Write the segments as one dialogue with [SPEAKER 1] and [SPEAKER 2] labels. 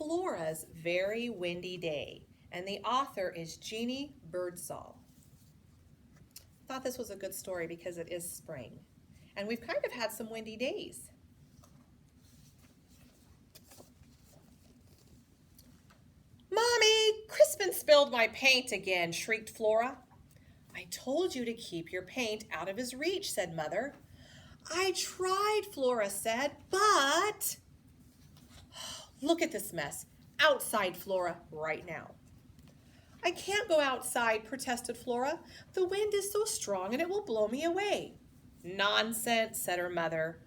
[SPEAKER 1] Flora's Very Windy Day, and the author is Jeannie Birdsall. Thought this was a good story because it is spring, and we've kind of had some windy days. Mommy, Crispin spilled my paint again, shrieked Flora. I told you to keep your paint out of his reach, said Mother. I tried, Flora said, but... Look at this mess. Outside, Flora, right now. I can't go outside, protested Flora. The wind is so strong and it will blow me away. Nonsense, said her mother.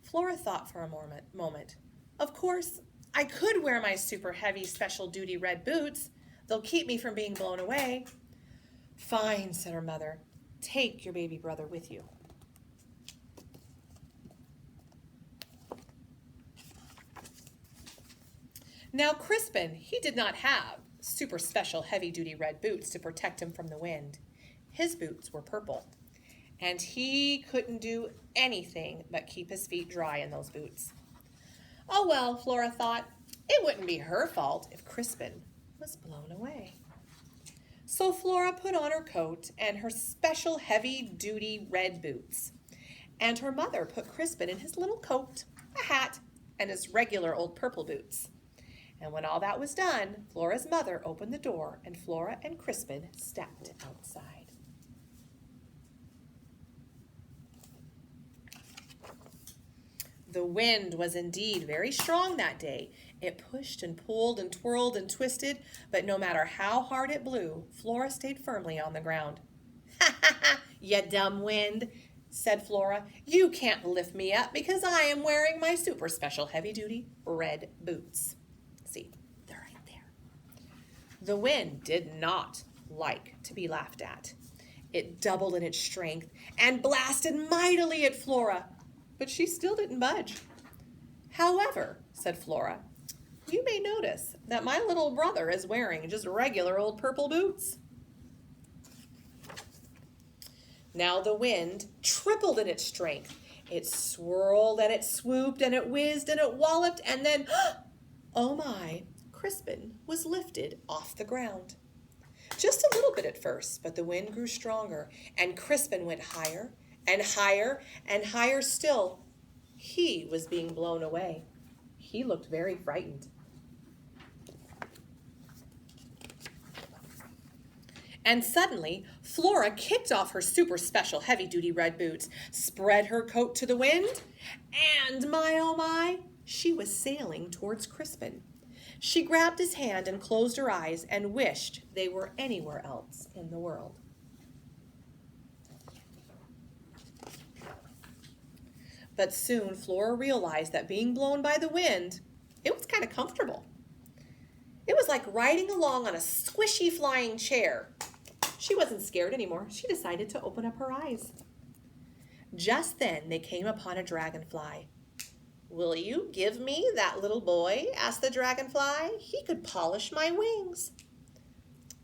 [SPEAKER 1] Flora thought for a moment. Of course, I could wear my super heavy special duty red boots. They'll keep me from being blown away. Fine, said her mother. Take your baby brother with you. Now Crispin, he did not have super special heavy-duty red boots to protect him from the wind. His boots were purple, and he couldn't do anything but keep his feet dry in those boots. Oh well, Flora thought, it wouldn't be her fault if Crispin was blown away. So Flora put on her coat and her special heavy-duty red boots, and her mother put Crispin in his little coat, a hat, and his regular old purple boots. And when all that was done, Flora's mother opened the door and Flora and Crispin stepped outside. The wind was indeed very strong that day. It pushed and pulled and twirled and twisted, but no matter how hard it blew, Flora stayed firmly on the ground. Ha ha ha, you dumb wind, said Flora. You can't lift me up because I am wearing my super special heavy-duty red boots. See, they're right there. The wind did not like to be laughed at. It doubled in its strength and blasted mightily at Flora, but she still didn't budge. However, said Flora, you may notice that my little brother is wearing just regular old purple boots. Now the wind tripled in its strength. It swirled and it swooped and it whizzed and it walloped and then... Oh my, Crispin was lifted off the ground. Just a little bit at first, but the wind grew stronger, and Crispin went higher and higher and higher still. He was being blown away. He looked very frightened. And suddenly, Flora kicked off her super special heavy-duty red boots, spread her coat to the wind, and my oh my, she was sailing towards Crispin. She grabbed his hand and closed her eyes and wished they were anywhere else in the world. But soon Flora realized that being blown by the wind, it was kind of comfortable. It was like riding along on a squishy flying chair. She wasn't scared anymore. She decided to open up her eyes. Just then they came upon a dragonfly. Will you give me that little boy? Asked the dragonfly. He could polish my wings.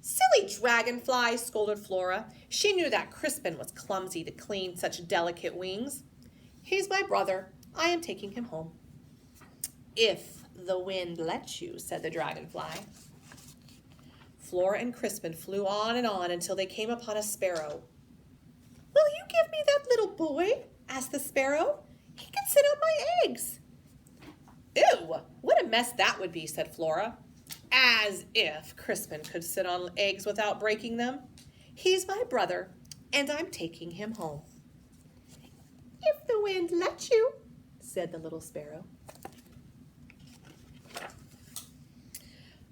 [SPEAKER 1] Silly dragonfly, scolded Flora. She knew that Crispin was clumsy to clean such delicate wings. He's my brother. I am taking him home. If the wind lets you, said the dragonfly. Flora and Crispin flew on and on until they came upon a sparrow. Will you give me that little boy? Asked the sparrow. He can sit on my eggs. Ew, what a mess that would be, said Flora. As if Crispin could sit on eggs without breaking them. He's my brother, and I'm taking him home. If the wind lets you, said the little sparrow.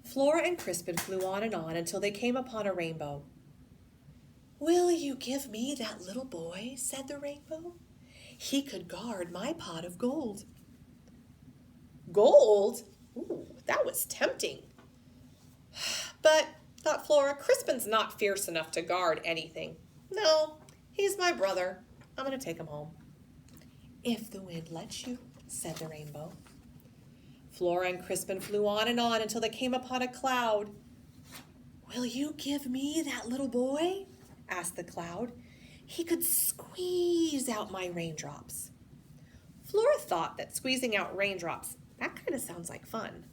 [SPEAKER 1] Flora and Crispin flew on and on until they came upon a rainbow. Will you give me that little boy? Said the rainbow. He could guard my pot of gold. Gold? Ooh, that was tempting. But, thought Flora, Crispin's not fierce enough to guard anything. No, he's my brother. I'm going to take him home. If the wind lets you, said the rainbow. Flora and Crispin flew on and on until they came upon a cloud. Will you give me that little boy? Asked the cloud. He could squeeze out my raindrops. Flora thought that squeezing out raindrops, that kind of sounds like fun.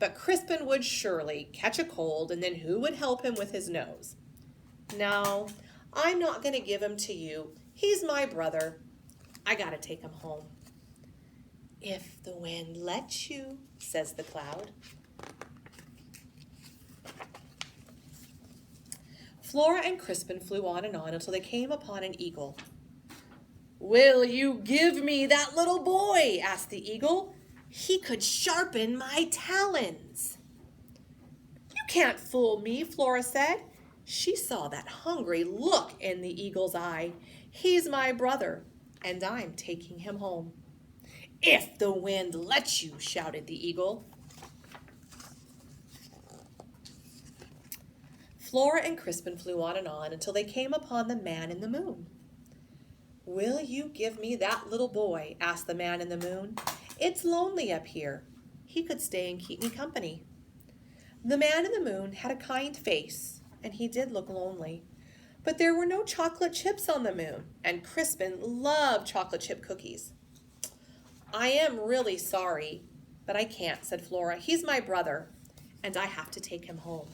[SPEAKER 1] but Crispin would surely catch a cold, and then who would help him with his nose? No, I'm not going to give him to you. He's my brother. I got to take him home. If the wind lets you, says the cloud. Flora and Crispin flew on and on until they came upon an eagle. Will you give me that little boy? Asked the eagle. He could sharpen my talons. You can't fool me, Flora said. She saw that hungry look in the eagle's eye. He's my brother, and I'm taking him home. If the wind lets you, shouted the eagle. Flora and Crispin flew on and on until they came upon the man in the moon. Will you give me that little boy? Asked the man in the moon. It's lonely up here. He could stay and keep me company. The man in the moon had a kind face, and he did look lonely. But there were no chocolate chips on the moon, and Crispin loved chocolate chip cookies. I am really sorry, but I can't, said Flora. He's my brother, and I have to take him home.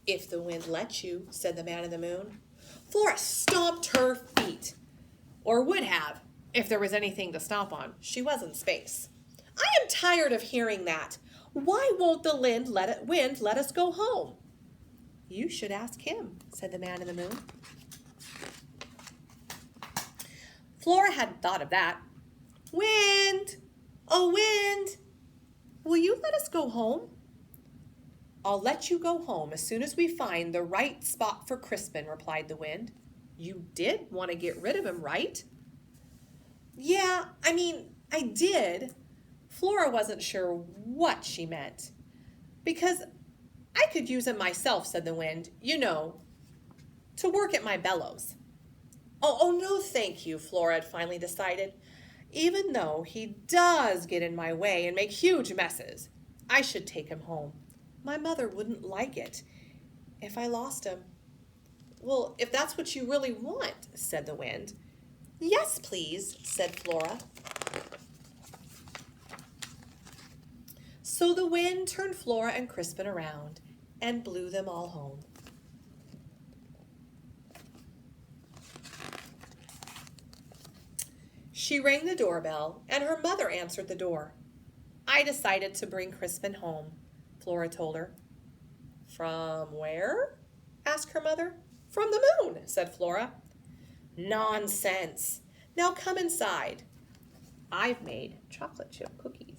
[SPEAKER 1] If the wind lets you, said the man in the moon. Flora stomped her feet, or would have, if there was anything to stomp on. She was in space. I am tired of hearing that. Why won't the wind let us go home? You should ask him, said the man in the moon. Flora hadn't thought of that. Wind! Oh, wind! Will you let us go home? I'll let you go home as soon as we find the right spot for Crispin, replied the wind. You did want to get rid of him, right? Yeah, I did. Flora wasn't sure what she meant. Because I could use him myself, said the wind, to work at my bellows. Oh, no, thank you, Flora had finally decided. Even though he does get in my way and make huge messes, I should take him home. My mother wouldn't like it if I lost him. Well, if that's what you really want, said the wind. Yes, please, said Flora. So the wind turned Flora and Crispin around and blew them all home. She rang the doorbell, and her mother answered the door. I decided to bring Crispin home, Flora told her. From where? Asked her mother. From the moon, said Flora. Nonsense. Now come inside. I've made chocolate chip cookies.